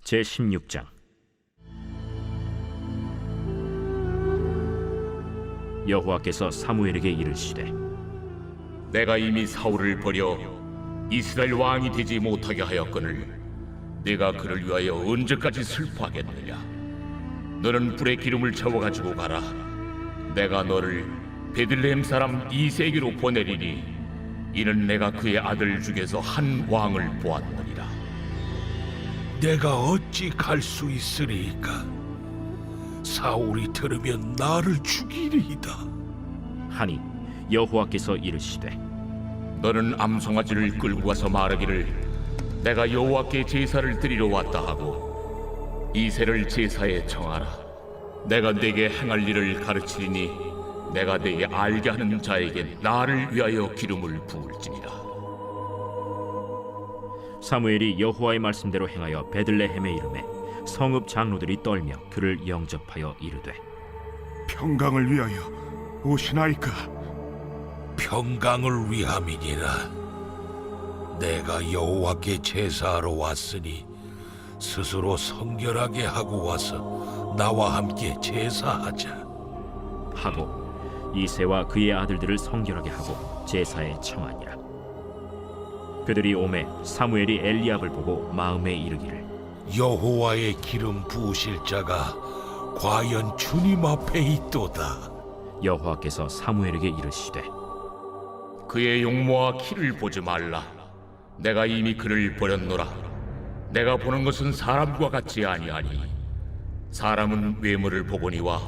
제16장. 여호와께서 사무엘에게 이르시되, 내가 이미 사울을 버려 이스라엘 왕이 되지 못하게 하였거늘 내가 그를 위하여 언제까지 슬퍼하겠느냐. 너는 불에 기름을 채워가지고 가라. 내가 너를 베들레헴 사람 이세에게로 보내리니 이는 내가 그의 아들 중에서 한 왕을 보았느니라. 내가 어찌 갈 수 있으리이까? 사울이 들으면 나를 죽이리이다. 하니 여호와께서 이르시되, 너는 암송아지를 끌고 가서 말하기를 내가 여호와께 제사를 드리러 왔다 하고 이새를 제사에 청하라. 내가 네게 행할 일을 가르치리니 내가 네게 알게 하는 자에게 나를 위하여 기름을 부을지니라. 사무엘이 여호와의 말씀대로 행하여 베들레헴에 이르매 성읍 장로들이 떨며 그를 영접하여 이르되, 평강을 위하여 오시나이까? 평강을 위함이니라. 내가 여호와께 제사하러 왔으니 스스로 성결하게 하고 와서 나와 함께 제사하자. 하고 이새와 그의 아들들을 성결하게 하고 제사에 청하니라. 그들이 오매 사무엘이 엘리압을 보고 마음에 이르기를, 여호와의 기름 부으실 자가 과연 주님 앞에 있도다. 여호와께서 사무엘에게 이르시되, 그의 용모와 키를 보지 말라. 내가 이미 그를 버렸노라. 내가 보는 것은 사람과 같지 아니하니 사람은 외모를 보거니와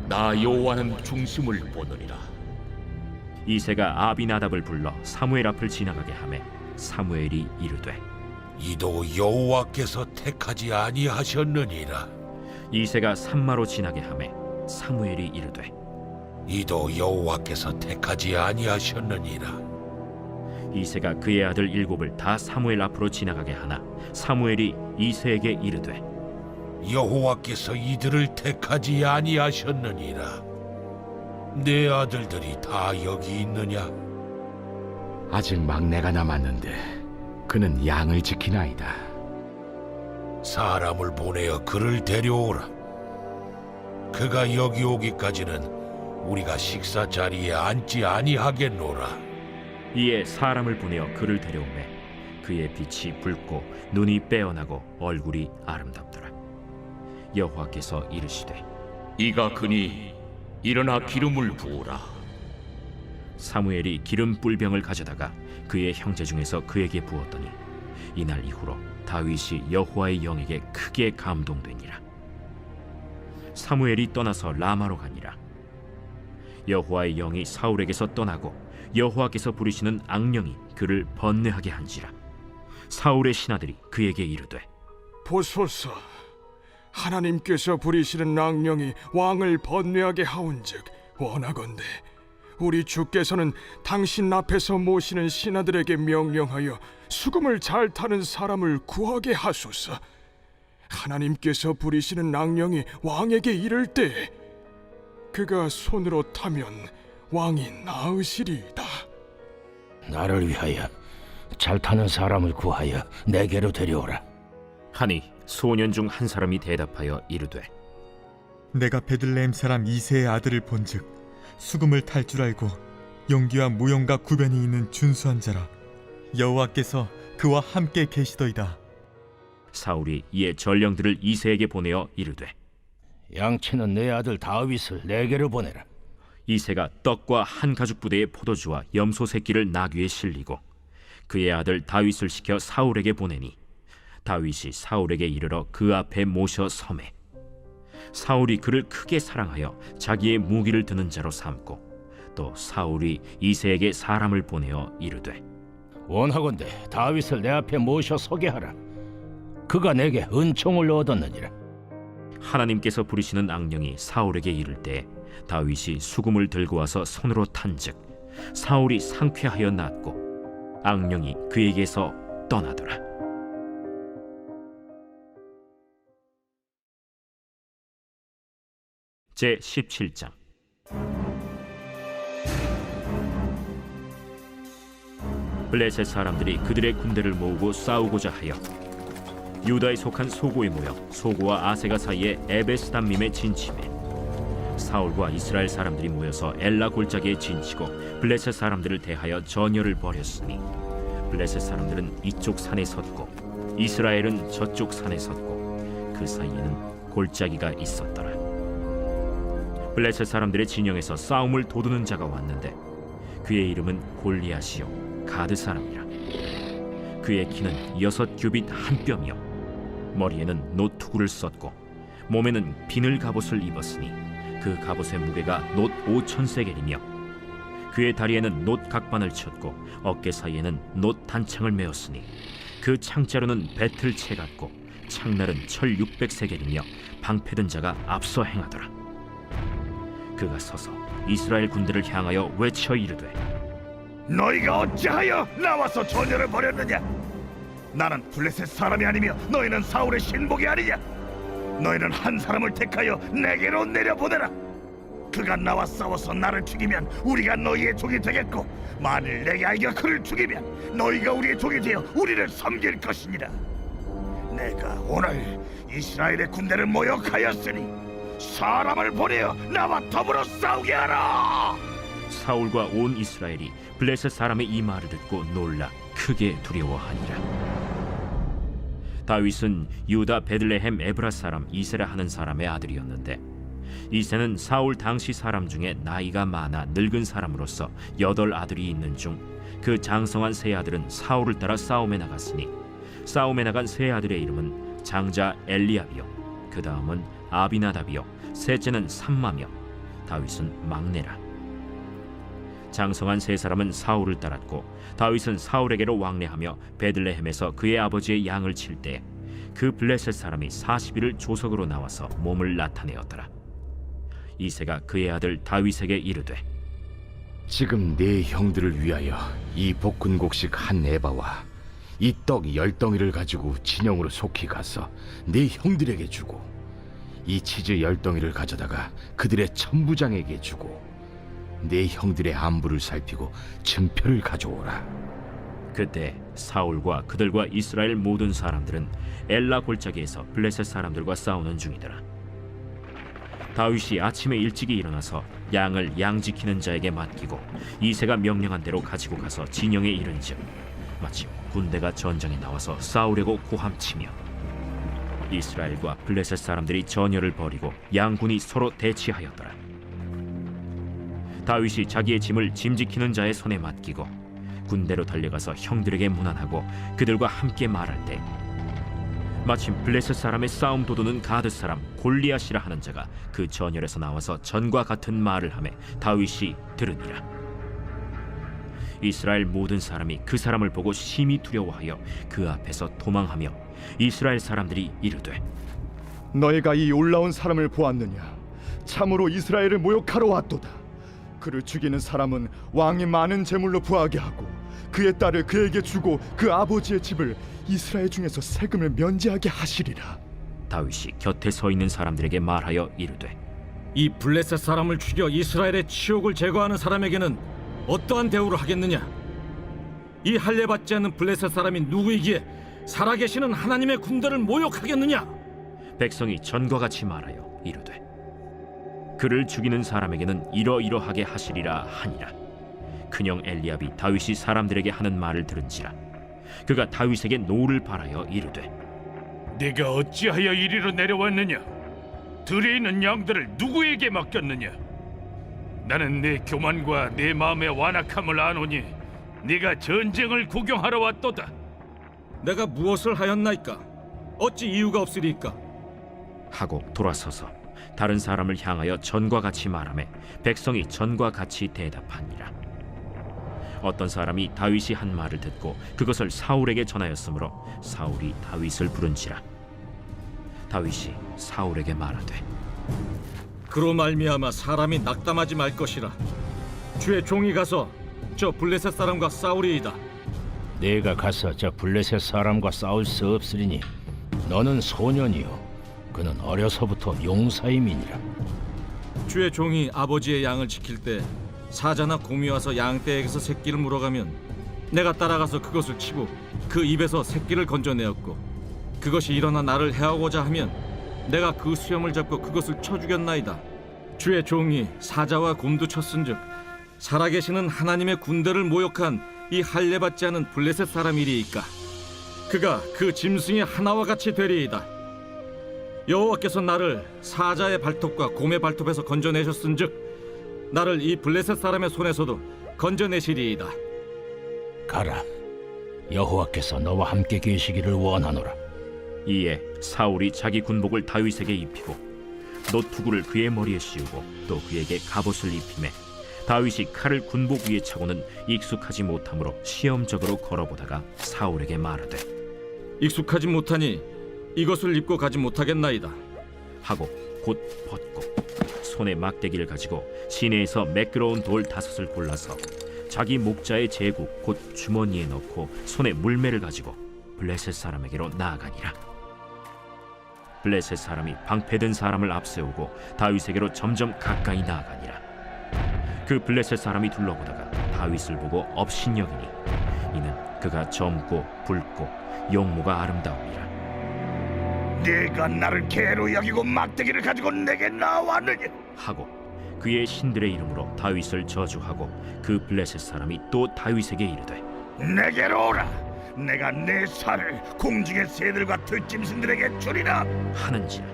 나 여호와는 중심을 보느니라. 이새가 아비나답을 불러 사무엘 앞을 지나가게 하매 사무엘이 이르되, 이도 여호와께서 택하지 아니하셨느니라. 이새가 산마로 지나게 하매 사무엘이 이르되, 이도 여호와께서 택하지 아니하셨느니라. 이새가 그의 아들 일곱을 다 사무엘 앞으로 지나가게 하나 사무엘이 이새에게 이르되, 여호와께서 이들을 택하지 아니하셨느니라. 내 아들들이 다 여기 있느냐? 아직 막내가 남았는데 그는 양을 지키나이다. 사람을 보내어 그를 데려오라. 그가 여기 오기까지는 우리가 식사 자리에 앉지 아니하겠노라. 이에 사람을 보내어 그를 데려오매 그의 빛이 붉고 눈이 빼어나고 얼굴이 아름답더라. 여호와께서 이르시되, 이가 그니 일어나 기름을 부으라. 사무엘이 기름 뿔병을 가져다가 그의 형제 중에서 그에게 부었더니 이날 이후로 다윗이 여호와의 영에게 크게 감동되니라. 사무엘이 떠나서 라마로 가니라. 여호와의 영이 사울에게서 떠나고 여호와께서 부리시는 악령이 그를 번뇌하게 한지라. 사울의 신하들이 그에게 이르되, 보소서, 하나님께서 부리시는 악령이 왕을 번뇌하게 하온즉 원하건대 우리 주께서는 당신 앞에서 모시는 신하들에게 명령하여 수금을 잘 타는 사람을 구하게 하소서. 하나님께서 부리시는 악령이 왕에게 이를 때 그가 손으로 타면 왕이 나으시리이다. 나를 위하여 잘 타는 사람을 구하여 내게로 데려오라. 하니 소년 중 한 사람이 대답하여 이르되, 내가 베들레헴 사람 이새의 아들을 본즉 수금을 탈 줄 알고 용기와 무용과 구변이 있는 준수한 자라. 여호와께서 그와 함께 계시더이다. 사울이 이에 전령들을 이새에게 보내어 이르되, 양치는 내 아들 다윗을 내게로 보내라. 이새가 떡과 한 가죽 부대의 포도주와 염소 새끼를 나귀에 실리고 그의 아들 다윗을 시켜 사울에게 보내니 다윗이 사울에게 이르러 그 앞에 모셔 섬에 사울이 그를 크게 사랑하여 자기의 무기를 드는 자로 삼고 또 사울이 이새에게 사람을 보내어 이르되, 원하건대 다윗을 내 앞에 모셔 서게 하라. 그가 내게 은총을 얻었느니라. 하나님께서 부리시는 악령이 사울에게 이를 때 다윗이 수금을 들고 와서 손으로 탄즉 사울이 상쾌하여 낫고 악령이 그에게서 떠나더라. 제17장. 블레셋 사람들이 그들의 군대를 모으고 싸우고자 하여 유다에 속한 소고에 모여 소고와 아세가 사이에 에베스담밈에 진침해 사울과 이스라엘 사람들이 모여서 엘라 골짜기에 진치고 블레셋 사람들을 대하여 전열을 벌였으니 블레셋 사람들은 이쪽 산에 섰고 이스라엘은 저쪽 산에 섰고 그 사이에는 골짜기가 있었더라. 블레셋 사람들의 진영에서 싸움을 도두는 자가 왔는데 그의 이름은 골리앗이요 가드 사람이라. 그의 키는 6규빗 한 뼘이요 머리에는 노투구를 썼고 몸에는 비늘 갑옷을 입었으니 그 갑옷의 무게가 놋 5,000세겔이며 그의 다리에는 놋 각반을 쳤고 어깨 사이에는 놋 단창을 메었으니 그 창자루는 배틀채 같고 창날은 철 600세겔이며 방패든 자가 앞서 행하더라. 그가 서서 이스라엘 군대를 향하여 외쳐 이르되 너희가 어찌하여 나와서 전열을 벌였느냐? 나는 블레셋 사람이 아니며 너희는 사울의 신복이 아니냐? 너희는 한 사람을 택하여 내게로 내려보내라. 그가 나와 싸워서 나를 죽이면 우리가 너희의 종이 되겠고 만일 내게 아이가 그를 죽이면 너희가 우리의 종이 되어 우리를 섬길 것이니라. 내가 오늘 이스라엘의 군대를 모욕하였으니 사람을 보내어 나와 더불어 싸우게 하라. 사울과 온 이스라엘이 블레셋 사람의 이 말을 듣고 놀라 크게 두려워하니라. 다윗은 유다 베들레헴 에브라 사람 이세라 하는 사람의 아들이었는데 이세는 사울 당시 사람 중에 나이가 많아 늙은 사람으로서 8 아들이 있는 중 그 장성한 세 아들은 사울을 따라 싸움에 나갔으니 싸움에 나간 세 아들의 이름은 장자 엘리압이요 그 다음은 아비나답이요 셋째는 삼마며 다윗은 막내라. 장성한 세 사람은 사울을 따랐고 다윗은 사울에게로 왕래하며 베들레헴에서 그의 아버지의 양을 칠 때 그 블레셋 사람이 40일을 조석으로 나와서 몸을 나타내었더라. 이새가 그의 아들 다윗에게 이르되 지금 네 형들을 위하여 이 볶은곡식 한 에바와 이 떡 10덩이를 가지고 진영으로 속히 가서 네 형들에게 주고 이 치즈 10덩이를 가져다가 그들의 천부장에게 주고 네 형들의 안부를 살피고 증표를 가져오라. 그때 사울과 그들과 이스라엘 모든 사람들은 엘라 골짜기에서 블레셋 사람들과 싸우는 중이더라. 다윗이 아침에 일찍이 일어나서 양을 양 지키는 자에게 맡기고 이새가 명령한 대로 가지고 가서 진영에 이른즉 마침 군대가 전장에 나와서 싸우려고 고함치며 이스라엘과 블레셋 사람들이 전열을 벌이고 양군이 서로 대치하였더라. 다윗이 자기의 짐을 짐 지키는 자의 손에 맡기고 군대로 달려가서 형들에게 문안하고 그들과 함께 말할 때 마침 블레셋 사람의 싸움 도두는 가드 사람 골리앗이라 하는 자가 그 전열에서 나와서 전과 같은 말을 하매 다윗이 들으니라. 이스라엘 모든 사람이 그 사람을 보고 심히 두려워하여 그 앞에서 도망하며 이스라엘 사람들이 이르되 너희가 이 올라온 사람을 보았느냐? 참으로 이스라엘을 모욕하러 왔도다. 그를 죽이는 사람은 왕이 많은 재물로 부하게 하고 그의 딸을 그에게 주고 그 아버지의 집을 이스라엘 중에서 세금을 면제하게 하시리라. 다윗이 곁에 서 있는 사람들에게 말하여 이르되 이 블레셋 사람을 죽여 이스라엘의 치욕을 제거하는 사람에게는 어떠한 대우를 하겠느냐? 이 할례받지 않는 블레셋 사람이 누구이기에 살아계시는 하나님의 군대를 모욕하겠느냐? 백성이 전과 같이 말하여 이르되 그를 죽이는 사람에게는 이러이러하게 하시리라 하니라. 큰형 엘리압이 다윗이 사람들에게 하는 말을 들은지라 그가 다윗에게 노를 바라여 이르되 네가 어찌하여 이리로 내려왔느냐? 들에 있는 양들을 누구에게 맡겼느냐? 나는 내 교만과 내 마음의 완악함을 아노니 네가 전쟁을 구경하러 왔도다. 내가 무엇을 하였나이까? 어찌 이유가 없으리까? 하고 돌아서서 다른 사람을 향하여 전과 같이 말하매 백성이 전과 같이 대답하니라. 어떤 사람이 다윗이 한 말을 듣고 그것을 사울에게 전하였으므로 사울이 다윗을 부른지라. 다윗이 사울에게 말하되 그로 말미암아 사람이 낙담하지 말 것이라. 주의 종이 가서 저 블레셋 사람과 싸우리이다. 네가 가서 저 블레셋 사람과 싸울 수 없으리니 너는 소년이요 그는 어려서부터 용사임이니라. 주의 종이 아버지의 양을 지킬 때 사자나 곰이 와서 양떼에게서 새끼를 물어가면 내가 따라가서 그것을 치고 그 입에서 새끼를 건져내었고 그것이 일어나 나를 해하고자 하면 내가 그 수염을 잡고 그것을 쳐 죽였나이다. 주의 종이 사자와 곰도 쳤은즉 살아계시는 하나님의 군대를 모욕한 이 할례받지 않은 블레셋 사람이리이까. 그가 그 짐승의 하나와 같이 되리이다. 여호와께서 나를 사자의 발톱과 곰의 발톱에서 건져내셨은즉 나를 이 블레셋 사람의 손에서도 건져내시리이다. 가라. 여호와께서 너와 함께 계시기를 원하노라. 이에 사울이 자기 군복을 다윗에게 입히고 노투구를 그의 머리에 씌우고 또 그에게 갑옷을 입히매 다윗이 칼을 군복 위에 차고는 익숙하지 못하므로 시험적으로 걸어보다가 사울에게 말하되 익숙하지 못하니 이것을 입고 가지 못하겠나이다 하고 곧 벗고 손에 막대기를 가지고 시내에서 매끄러운 돌 5을 골라서 자기 목자의 제국 곧 주머니에 넣고 손에 물매를 가지고 블레셋 사람에게로 나아가니라. 블레셋 사람이 방패든 사람을 앞세우고 다윗에게로 점점 가까이 나아가니라. 그 블레셋 사람이 둘러보다가 다윗을 보고 업신여기니 이는 그가 젊고 붉고 용모가 아름다움이라. 네가 나를 개로 여기고 막대기를 가지고 내게 나왔느냐? 하고 그의 신들의 이름으로 다윗을 저주하고 그 블레셋 사람이 또 다윗에게 이르되 내게로 오라. 내가 내 살을 공중의 새들과 들짐승들에게 주리라. 하는지라.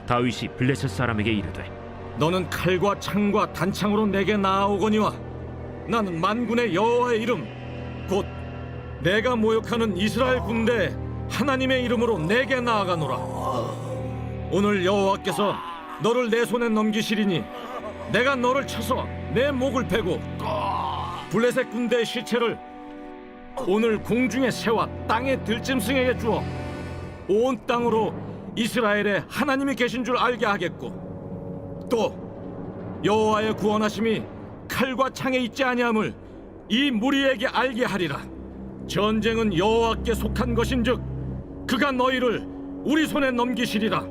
다윗이 블레셋 사람에게 이르되 너는 칼과 창과 단창으로 내게 나아오거니와 나는 만군의 여호와의 이름 곧 내가 모욕하는 이스라엘 군대 하나님의 이름으로 내게 나아가노라. 오늘 여호와께서 너를 내 손에 넘기시리니 내가 너를 쳐서 내 목을 베고 블레셋 군대의 시체를 오늘 공중의 새와 땅의 들짐승에게 주어 온 땅으로 이스라엘에 하나님이 계신 줄 알게 하겠고 또 여호와의 구원하심이 칼과 창에 있지 아니함을 이 무리에게 알게 하리라. 전쟁은 여호와께 속한 것인즉 그가 너희를 우리 손에 넘기시리라.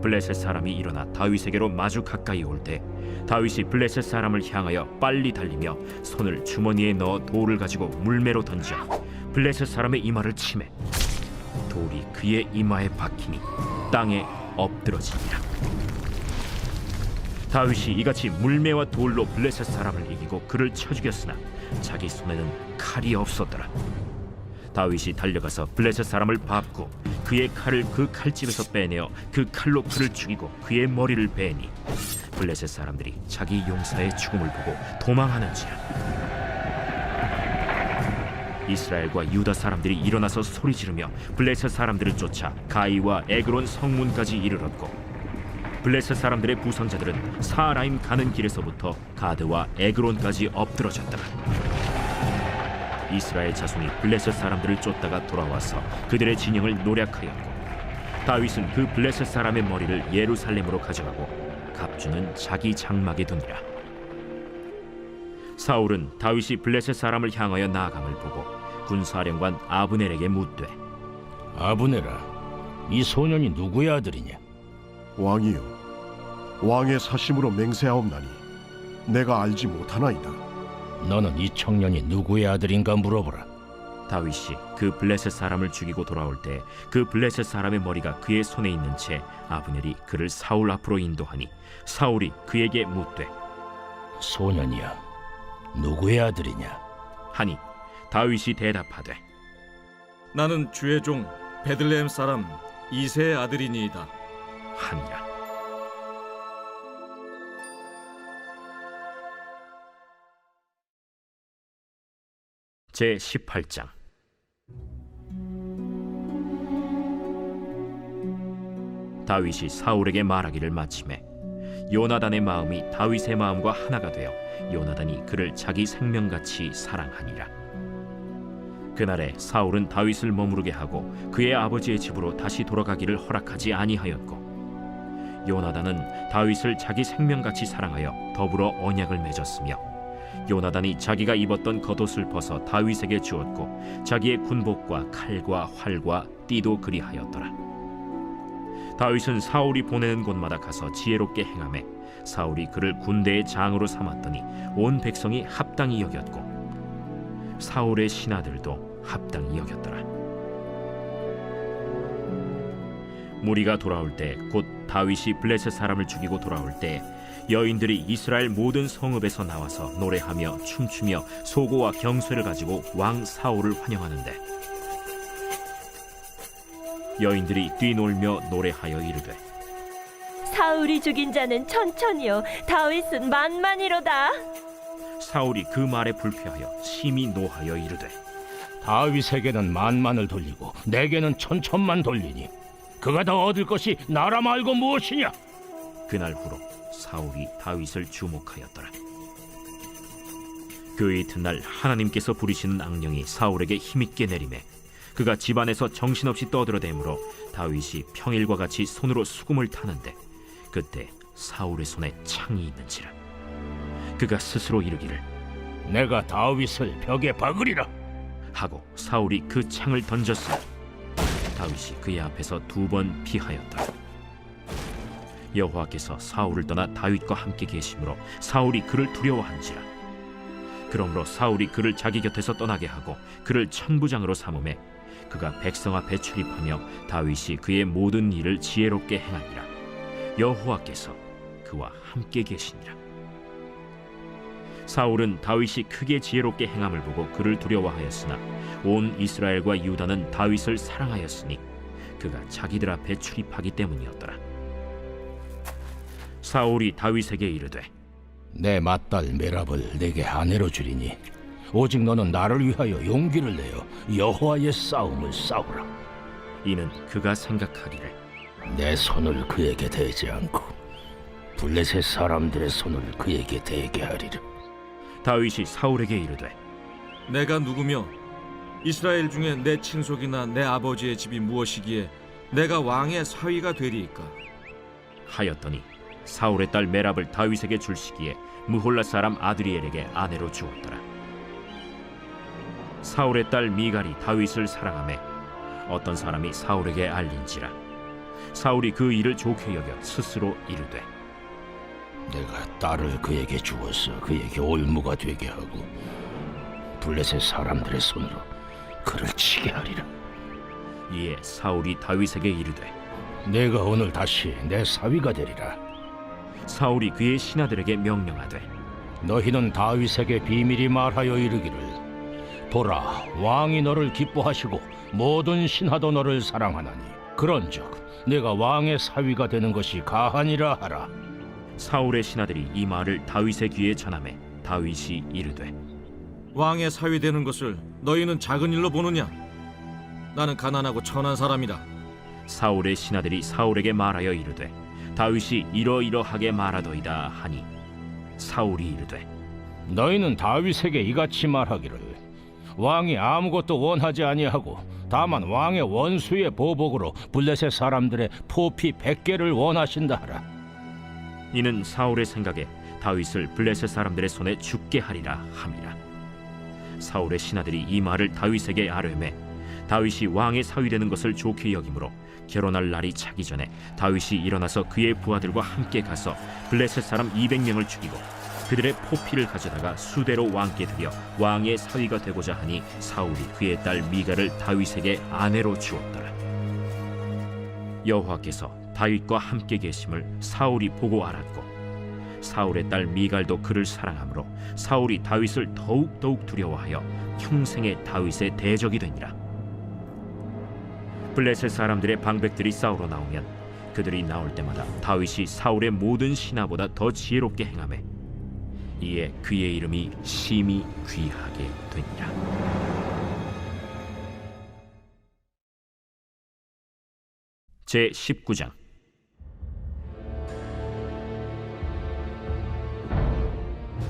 블레셋 사람이 일어나 다윗에게로 마주 가까이 올 때 다윗이 블레셋 사람을 향하여 빨리 달리며 손을 주머니에 넣어 돌을 가지고 물매로 던져 블레셋 사람의 이마를 치매 돌이 그의 이마에 박히니 땅에 엎드러지니라. 다윗이 이같이 물매와 돌로 블레셋 사람을 이기고 그를 쳐 죽였으나 자기 손에는 칼이 없었더라. 다윗이 달려가서 블레셋 사람을 밟고 그의 칼을 그 칼집에서 빼내어 그 칼로 그를 죽이고 그의 머리를 베니 블레셋 사람들이 자기 용사의 죽음을 보고 도망하는지라. 이스라엘과 유다 사람들이 일어나서 소리 지르며 블레셋 사람들을 쫓아 가이와 에그론 성문까지 이르렀고 블레셋 사람들의 부상자들은 사라임 가는 길에서부터 가드와 에그론까지 엎드러졌더라. 이스라엘 자손이 블레셋 사람들을 쫓다가 돌아와서 그들의 진영을 노략하였고 다윗은 그 블레셋 사람의 머리를 예루살렘으로 가져가고 갑주는 자기 장막에 두니라. 사울은 다윗이 블레셋 사람을 향하여 나아감을 보고 군사령관 아브넬에게 묻되 아브네라, 이 소년이 누구의 아들이냐? 왕이여, 왕의 사심으로 맹세하옵나니 내가 알지 못하나이다. 너는 이 청년이 누구의 아들인가 물어보라. 다윗이 그 블레셋 사람을 죽이고 돌아올 때 그 블레셋 사람의 머리가 그의 손에 있는 채 아브넬이 그를 사울 앞으로 인도하니 사울이 그에게 묻되 소년이야, 누구의 아들이냐? 하니 다윗이 대답하되 나는 주의 종 베들레헴 사람 이새의 아들이니이다 하니라. 제 18장. 다윗이 사울에게 말하기를 마치매 요나단의 마음이 다윗의 마음과 하나가 되어 요나단이 그를 자기 생명같이 사랑하니라. 그날에 사울은 다윗을 머무르게 하고 그의 아버지의 집으로 다시 돌아가기를 허락하지 아니하였고 요나단은 다윗을 자기 생명같이 사랑하여 더불어 언약을 맺었으며 요나단이 자기가 입었던 겉옷을 벗어 다윗에게 주었고 자기의 군복과 칼과 활과 띠도 그리하였더라. 다윗은 사울이 보내는 곳마다 가서 지혜롭게 행하매 사울이 그를 군대의 장으로 삼았더니 온 백성이 합당히 여겼고 사울의 신하들도 합당히 여겼더라. 무리가 돌아올 때 곧 다윗이 블레셋 사람을 죽이고 돌아올 때 여인들이 이스라엘 모든 성읍에서 나와서 노래하며 춤추며 소고와 경쇠를 가지고 왕 사울을 환영하는데 여인들이 뛰놀며 노래하여 이르되 사울이 죽인 자는 천천히요 다윗은 만만이로다. 사울이 그 말에 불쾌하여 심히 노하여 이르되 다윗에게는 만만을 돌리고 내게는 천천만 돌리니 그가 더 얻을 것이 나라 말고 무엇이냐? 그날 후로 사울이 다윗을 주목하였더라. 그 이튿날 하나님께서 부리시는 악령이 사울에게 힘있게 내리매 그가 집안에서 정신없이 떠들어대므로 다윗이 평일과 같이 손으로 수금을 타는데 그때 사울의 손에 창이 있는지라. 그가 스스로 이르기를 내가 다윗을 벽에 박으리라 하고 사울이 그 창을 던졌으니 다윗이 그의 앞에서 2번 피하였더라. 여호와께서 사울을 떠나 다윗과 함께 계심으로 사울이 그를 두려워한지라. 그러므로 사울이 그를 자기 곁에서 떠나게 하고 그를 천부장으로 삼음에 그가 백성 앞에 출입하며 다윗이 그의 모든 일을 지혜롭게 행하니라. 여호와께서 그와 함께 계시니라. 사울은 다윗이 크게 지혜롭게 행함을 보고 그를 두려워하였으나 온 이스라엘과 유다는 다윗을 사랑하였으니 그가 자기들 앞에 출입하기 때문이었더라. 사울이 다윗에게 이르되 내 맏딸 메랍을 내게 아내로 주리니 오직 너는 나를 위하여 용기를 내어 여호와의 싸움을 싸우라. 이는 그가 생각하기를 내 손을 그에게 대지 않고 블레셋 사람들의 손을 그에게 대게 하리라. 다윗이 사울에게 이르되 내가 누구며 이스라엘 중에 내 친속이나 내 아버지의 집이 무엇이기에 내가 왕의 사위가 되리이까? 하였더니 사울의 딸 메랍을 다윗에게 줄 시기에 무홀라 사람 아드리엘에게 아내로 주었더라. 사울의 딸 미갈이 다윗을 사랑하매 어떤 사람이 사울에게 알린지라. 사울이 그 일을 좋게 여겨 스스로 이르되 내가 딸을 그에게 주어서 그에게 올무가 되게 하고 블레셋 사람들의 손으로 그를 치게 하리라. 이에 사울이 다윗에게 이르되 내가 오늘 다시 내 사위가 되리라. 사울이 그의 신하들에게 명령하되 너희는 다윗에게 비밀히 말하여 이르기를 보라 왕이 너를 기뻐하시고 모든 신하도 너를 사랑하나니 그런즉 내가 왕의 사위가 되는 것이 가하니라 하라. 사울의 신하들이 이 말을 다윗의 귀에 전하매 다윗이 이르되 왕의 사위 되는 것을 너희는 작은 일로 보느냐? 나는 가난하고 천한 사람이다. 사울의 신하들이 사울에게 말하여 이르되 다윗이 이러이러하게 말하더이다 하니 사울이 이르되 너희는 다윗에게 이같이 말하기를 왕이 아무것도 원하지 아니하고 다만 왕의 원수의 보복으로 블레셋 사람들의 포피 100개를 원하신다 하라. 이는 사울의 생각에 다윗을 블레셋 사람들의 손에 죽게 하리라 함이라. 사울의 신하들이 이 말을 다윗에게 아뢰매 다윗이 왕의 사위 되는 것을 좋게 여기므로 결혼할 날이 차기 전에 다윗이 일어나서 그의 부하들과 함께 가서 블레셋 사람 200명을 죽이고 그들의 포피를 가져다가 수대로 왕께 드려 왕의 사위가 되고자 하니 사울이 그의 딸 미갈을 다윗에게 아내로 주었더라. 여호와께서 다윗과 함께 계심을 사울이 보고 알았고 사울의 딸 미갈도 그를 사랑하므로 사울이 다윗을 더욱 두려워하여 평생의 다윗의 대적이 되니라. 블레셋 사람들의 방백들이 싸우러 나오면 그들이 나올 때마다 다윗이 사울의 모든 신하보다 더 지혜롭게 행하매 이에 그의 이름이 심히 귀하게 되니라. 제 19장.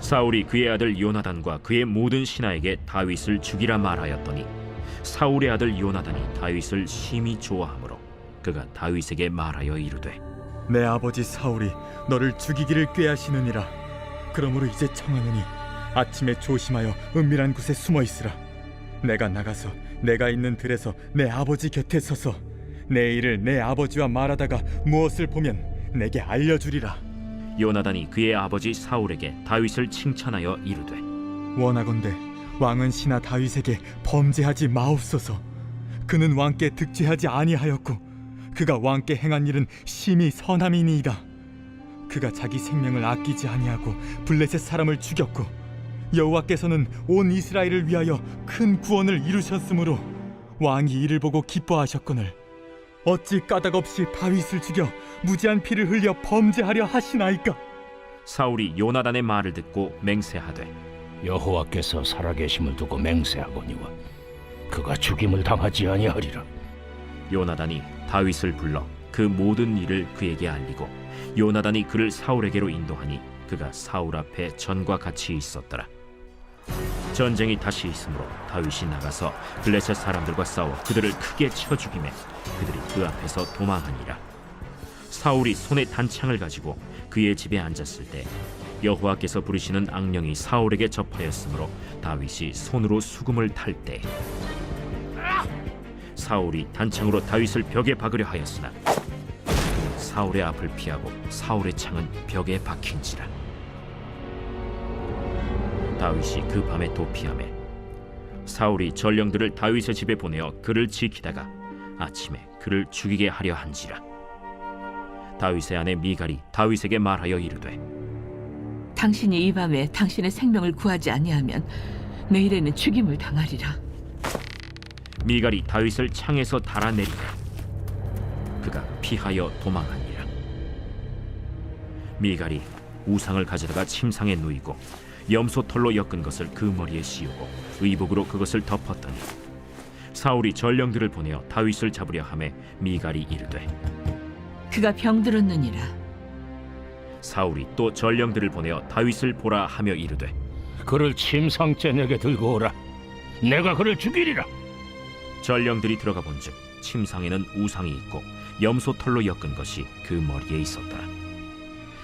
사울이 그의 아들 요나단과 그의 모든 신하에게 다윗을 죽이라 말하였더니 사울의 아들 요나단이 다윗을 심히 좋아하므로 그가 다윗에게 말하여 이르되 내 아버지 사울이 너를 죽이기를 꾀하시느니라. 그러므로 이제 청하노니 아침에 조심하여 은밀한 곳에 숨어 있으라. 내가 나가서 내가 있는 들에서 내 아버지 곁에 서서 내 일을 내 아버지와 말하다가 무엇을 보면 내게 알려주리라. 요나단이 그의 아버지 사울에게 다윗을 칭찬하여 이르되 원하건대 왕은 신하 다윗에게 범죄하지 마옵소서. 그는 왕께 득죄하지 아니하였고 그가 왕께 행한 일은 심히 선함이니이다. 그가 자기 생명을 아끼지 아니하고 블레셋 사람을 죽였고 여호와께서는 온 이스라엘을 위하여 큰 구원을 이루셨으므로 왕이 이를 보고 기뻐하셨거늘 어찌 까닭없이 다윗을 죽여 무지한 피를 흘려 범죄하려 하시나이까? 사울이 요나단의 말을 듣고 맹세하되 여호와께서 살아계심을 두고 맹세하거니와 그가 죽임을 당하지 아니하리라. 요나단이 다윗을 불러 그 모든 일을 그에게 알리고 요나단이 그를 사울에게로 인도하니 그가 사울 앞에 전과 같이 있었더라. 전쟁이 다시 있으므로 다윗이 나가서 블레셋 사람들과 싸워 그들을 크게 쳐 죽이매 그들이 그 앞에서 도망하니라. 사울이 손에 단창을 가지고 그의 집에 앉았을 때 여호와께서 부르시는 악령이 사울에게 접하였으므로 다윗이 손으로 수금을 탈 때 사울이 단창으로 다윗을 벽에 박으려 하였으나 사울의 앞을 피하고 사울의 창은 벽에 박힌지라. 다윗이 그 밤에 도피하매 사울이 전령들을 다윗의 집에 보내어 그를 지키다가 아침에 그를 죽이게 하려 한지라. 다윗의 아내 미갈이 다윗에게 말하여 이르되 당신이 이 밤에 당신의 생명을 구하지 아니하면 내일에는 죽임을 당하리라. 미갈이 다윗을 창에서 달아내리고 그가 피하여 도망하니라. 미갈이 우상을 가져다가 침상에 누이고 염소 털로 엮은 것을 그 머리에 씌우고 의복으로 그것을 덮었더니 사울이 전령들을 보내어 다윗을 잡으려 하매 미갈이 이르되 그가 병들었느니라. 사울이 또 전령들을 보내어 다윗을 보라 하며 이르되 그를 침상째 내게 들고 오라. 내가 그를 죽이리라. 전령들이 들어가 본즉 침상에는 우상이 있고 염소 털로 엮은 것이 그 머리에 있었더라.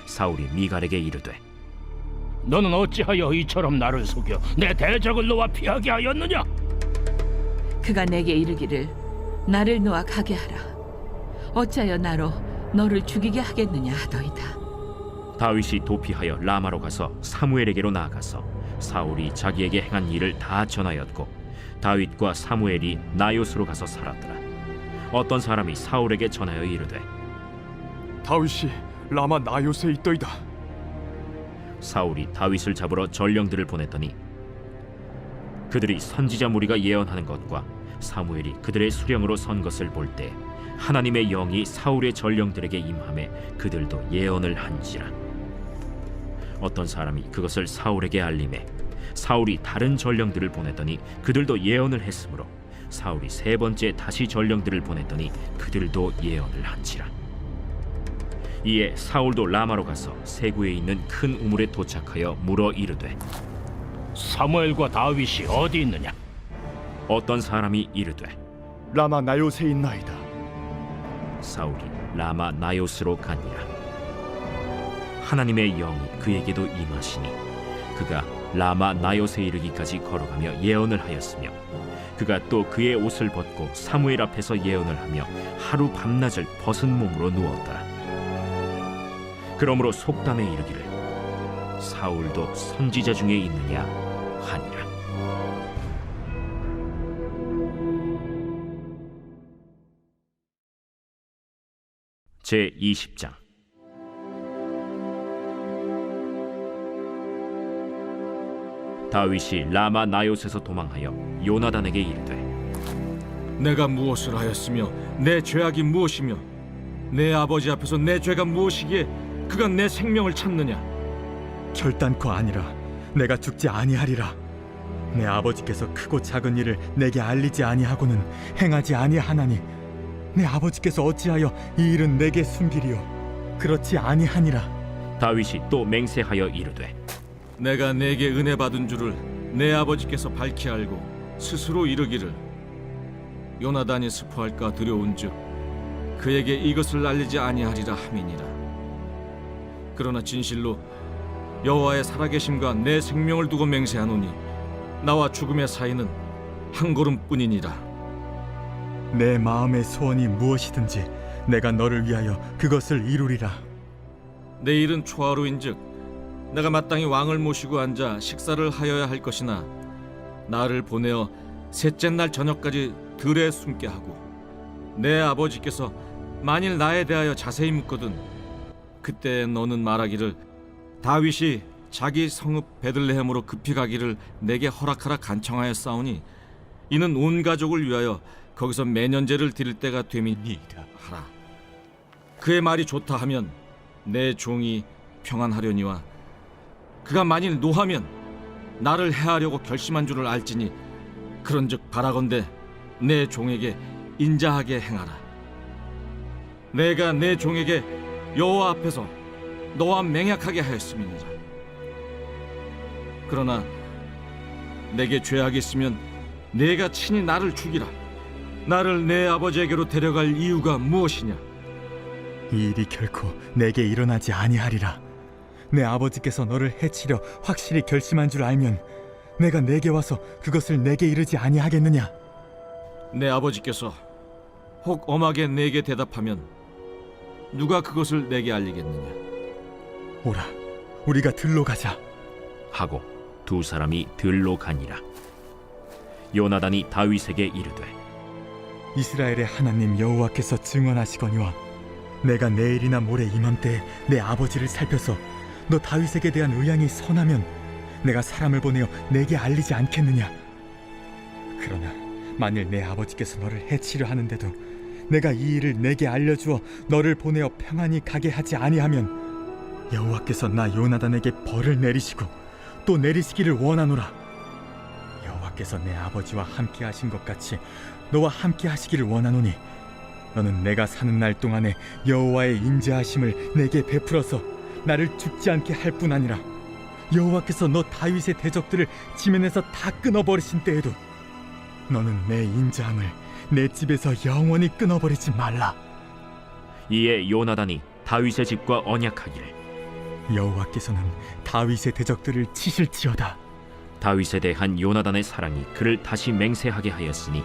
사울이 미갈에게 이르되 너는 어찌하여 이처럼 나를 속여 내 대적을 놓아 피하게 하였느냐? 그가 내게 이르기를 나를 놓아 가게 하라. 어찌하여 나로 너를 죽이게 하겠느냐 하더이다. 다윗이 도피하여 라마로 가서 사무엘에게로 나아가서 사울이 자기에게 행한 일을 다 전하였고 다윗과 사무엘이 나요스로 가서 살았더라. 어떤 사람이 사울에게 전하여 이르되 다윗이 라마 나요스에 있더이다. 사울이 다윗을 잡으러 전령들을 보냈더니 그들이 선지자 무리가 예언하는 것과 사무엘이 그들의 수령으로 선 것을 볼 때 하나님의 영이 사울의 전령들에게 임하매 그들도 예언을 한지라. 어떤 사람이 그것을 사울에게 알림해 사울이 다른 전령들을 보냈더니 그들도 예언을 했으므로 사울이 세 번째 다시 전령들을 보냈더니 그들도 예언을 한지라. 이에 사울도 라마로 가서 세구에 있는 큰 우물에 도착하여 물어 이르되 사무엘과 다윗이 어디 있느냐? 어떤 사람이 이르되 라마 나요스에 있나이다. 사울이 라마 나요스로 가니라. 하나님의 영이 그에게도 임하시니 그가 라마 나요스에 이르기까지 걸어가며 예언을 하였으며 그가 또 그의 옷을 벗고 사무엘 앞에서 예언을 하며 하루 밤낮을 벗은 몸으로 누웠더라. 그러므로 속담에 이르기를 사울도 선지자 중에 있느냐 하니라. 제 20장. 다윗이 라마 나요스에서 도망하여 요나단에게 이르되 내가 무엇을 하였으며 내 죄악이 무엇이며 내 아버지 앞에서 내 죄가 무엇이기에 그가 내 생명을 찾느냐? 결단코 아니라 내가 죽지 아니하리라. 내 아버지께서 크고 작은 일을 내게 알리지 아니하고는 행하지 아니하나니 내 아버지께서 어찌하여 이 일은 내게 숨기리요? 그렇지 아니하니라. 다윗이 또 맹세하여 이르되 내가 내게 은혜 받은 줄을 내 아버지께서 밝히 알고 스스로 이르기를 요나단이 스포할까 두려운즉 그에게 이것을 알리지 아니하리라 함이니라. 그러나 진실로 여호와의 살아계심과 내 생명을 두고 맹세하노니 나와 죽음의 사이는 한 걸음뿐이니라. 내 마음의 소원이 무엇이든지 내가 너를 위하여 그것을 이루리라. 내일은 초하루인즉 내가 마땅히 왕을 모시고 앉아 식사를 하여야 할 것이나 나를 보내어 셋째 날 저녁까지 들에 숨게 하고 내 아버지께서 만일 나에 대하여 자세히 묻거든 그때 너는 말하기를 다윗이 자기 성읍 베들레헴으로 급히 가기를 내게 허락하라 간청하였사오니 이는 온 가족을 위하여 거기서 매년제를 드릴 때가 됨이니이다 하라. 그의 말이 좋다 하면 내 종이 평안하려니와 그가 만일 노하면 나를 해하려고 결심한 줄을 알지니 그런즉 바라건대 내 종에게 인자하게 행하라. 내가 내 종에게 여호와 앞에서 너와 맹약하게 하였음이니라. 그러나 내게 죄악이 있으면 내가 친히 나를 죽이라. 나를 내 아버지에게로 데려갈 이유가 무엇이냐? 이 일이 결코 내게 일어나지 아니하리라. 내 아버지께서 너를 해치려 확실히 결심한 줄 알면 내가 내게 와서 그것을 내게 이르지 아니하겠느냐? 내 아버지께서 혹 엄하게 내게 대답하면 누가 그것을 내게 알리겠느냐? 오라, 우리가 들로 가자. 하고 두 사람이 들로 가니라. 요나단이 다윗에게 이르되 이스라엘의 하나님 여호와께서 증언하시거니와 내가 내일이나 모레 이맘때에 내 아버지를 살펴서 너 다윗에게 대한 의향이 선하면 내가 사람을 보내어 내게 알리지 않겠느냐? 그러나 만일 내 아버지께서 너를 해치려 하는데도 내가 이 일을 내게 알려주어 너를 보내어 평안히 가게 하지 아니하면 여호와께서 나 요나단에게 벌을 내리시고 또 내리시기를 원하노라. 여호와께서 내 아버지와 함께 하신 것 같이 너와 함께 하시기를 원하노니 너는 내가 사는 날 동안에 여호와의 인자하심을 내게 베풀어서 나를 죽지 않게 할 뿐 아니라 여호와께서 너 다윗의 대적들을 지면에서 다 끊어버리신 때에도 너는 내 인자함을 내 집에서 영원히 끊어버리지 말라. 이에 요나단이 다윗의 집과 언약하기를 여호와께서는 다윗의 대적들을 치실지어다. 다윗에 대한 요나단의 사랑이 그를 다시 맹세하게 하였으니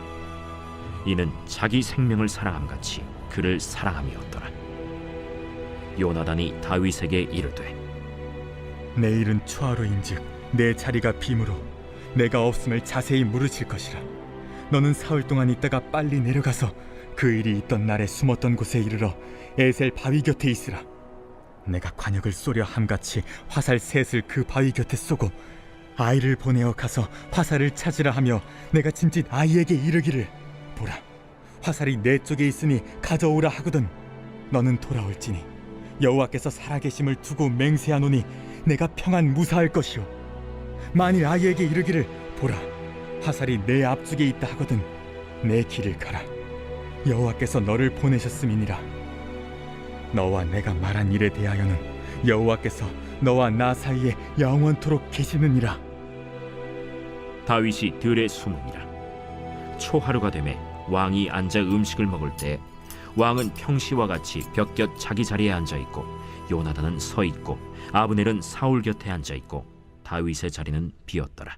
이는 자기 생명을 사랑함같이 그를 사랑함이었더라. 요나단이 다윗에게 이르되 내일은 초하루인즉 내 자리가 빔으로 내가 없음을 자세히 물으실 것이라. 너는 사흘 동안 있다가 빨리 내려가서 그 일이 있던 날에 숨었던 곳에 이르러 에셀 바위 곁에 있으라. 내가 관역을 쏘려 함같이 화살 셋을 그 바위 곁에 쏘고 아이를 보내어 가서 화살을 찾으라 하며 내가 짐짓 아이에게 이르기를 보라, 화살이 내 쪽에 있으니 가져오라 하거든 너는 돌아올지니 여호와께서 살아계심을 두고 맹세하노니 내가 평안 무사할 것이요 만일 아이에게 이르기를 보라, 화살이 내 앞쪽에 있다 하거든 내 길을 가라. 여호와께서 너를 보내셨음이니라. 너와 내가 말한 일에 대하여는 여호와께서 너와 나 사이에 영원토록 계시느니라. 다윗이 들에 숨으니라. 초하루가 되매 왕이 앉아 음식을 먹을 때 왕은 평시와 같이 벽곁 자기 자리에 앉아 있고 요나단은 서 있고 아브넬은 사울 곁에 앉아 있고 다윗의 자리는 비었더라.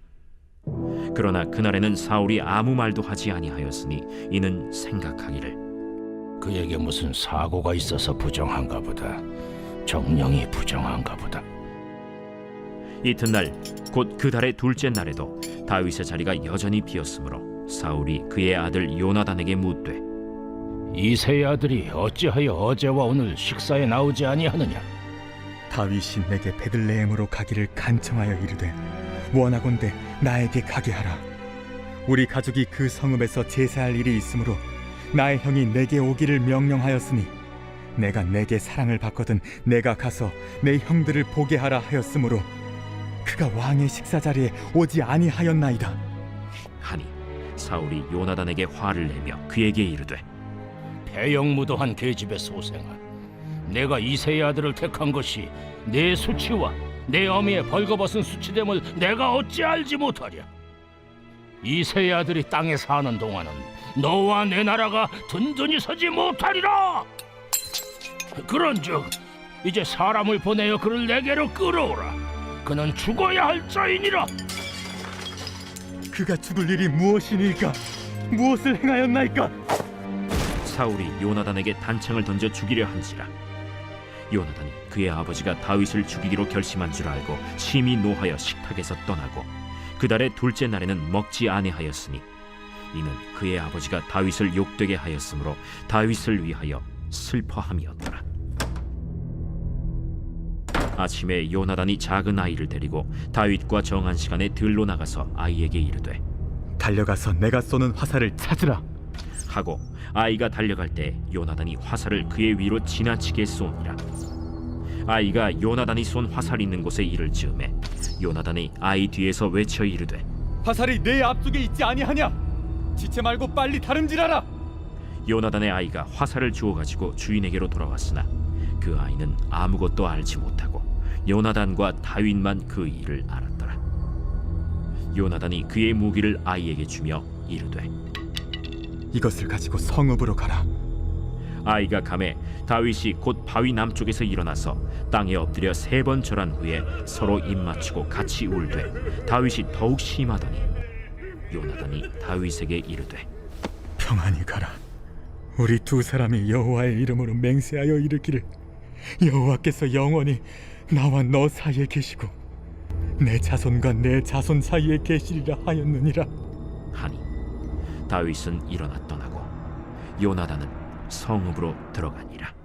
그러나 그날에는 사울이 아무 말도 하지 아니하였으니 이는 생각하기를 그에게 무슨 사고가 있어서 부정한가 보다. 정령이 부정한가 보다. 이튿날 곧 그 달의 둘째 날에도 다윗의 자리가 여전히 비었으므로 사울이 그의 아들 요나단에게 묻되 이새의 아들이 어찌하여 어제와 오늘 식사에 나오지 아니하느냐? 다윗이 내게 베들레헴으로 가기를 간청하여 이르되 원하건대 나에게 가게 하라. 우리 가족이 그 성읍에서 제사할 일이 있으므로 나의 형이 내게 오기를 명령하였으니 내가 내게 사랑을 받거든 내가 가서 내 형들을 보게 하라 하였으므로 그가 왕의 식사 자리에 오지 아니하였나이다 하니 사울이 요나단에게 화를 내며 그에게 이르되 배영무도한 계집의 소생아, 내가 이새의 아들을 택한 것이 내 수치와 내 어미의 벌거벗은 수치됨을 내가 어찌 알지 못하랴? 이새의 아들이 땅에 사는 동안은 너와 내 나라가 든든히 서지 못하리라. 그런즉 이제 사람을 보내어 그를 내게로 끌어오라. 그는 죽어야 할 자이니라. 그가 죽을 일이 무엇이니까? 무엇을 행하였나이까? 사울이 요나단에게 단창을 던져 죽이려 한지라. 요나단이 그의 아버지가 다윗을 죽이기로 결심한 줄 알고 심히 노하여 식탁에서 떠나고 그 달의 둘째 날에는 먹지 아니하였으니 이는 그의 아버지가 다윗을 욕되게 하였으므로 다윗을 위하여 슬퍼함이었더라. 아침에 요나단이 작은 아이를 데리고 다윗과 정한 시간에 들로 나가서 아이에게 이르되 달려가서 내가 쏘는 화살을 찾으라 하고 아이가 달려갈 때 요나단이 화살을 그의 위로 지나치게 쏘니라. 아이가 요나단이 쏜 화살 있는 곳에 이를 즈음에 요나단이 아이 뒤에서 외쳐 이르되 화살이 내 앞쪽에 있지 아니하냐 지체 말고 빨리 다름질하라. 요나단의 아이가 화살을 주워 가지고 주인에게로 돌아왔으나 그 아이는 아무것도 알지 못하고 요나단과 다윗만 그 일을 알았더라. 요나단이 그의 무기를 아이에게 주며 이르되 이것을 가지고 성읍으로 가라. 아이가 가매 다윗이 곧 바위 남쪽에서 일어나서 땅에 엎드려 3번 절한 후에 서로 입맞추고 같이 울되 다윗이 더욱 심하더니 요나단이 다윗에게 이르되 평안히 가라. 우리 두 사람이 여호와의 이름으로 맹세하여 이르기를 여호와께서 영원히 나와 너 사이에 계시고 내 자손과 내 자손 사이에 계시리라 하였느니라 하니 다윗은 일어나 떠나고 요나단은 성읍으로 들어가니라.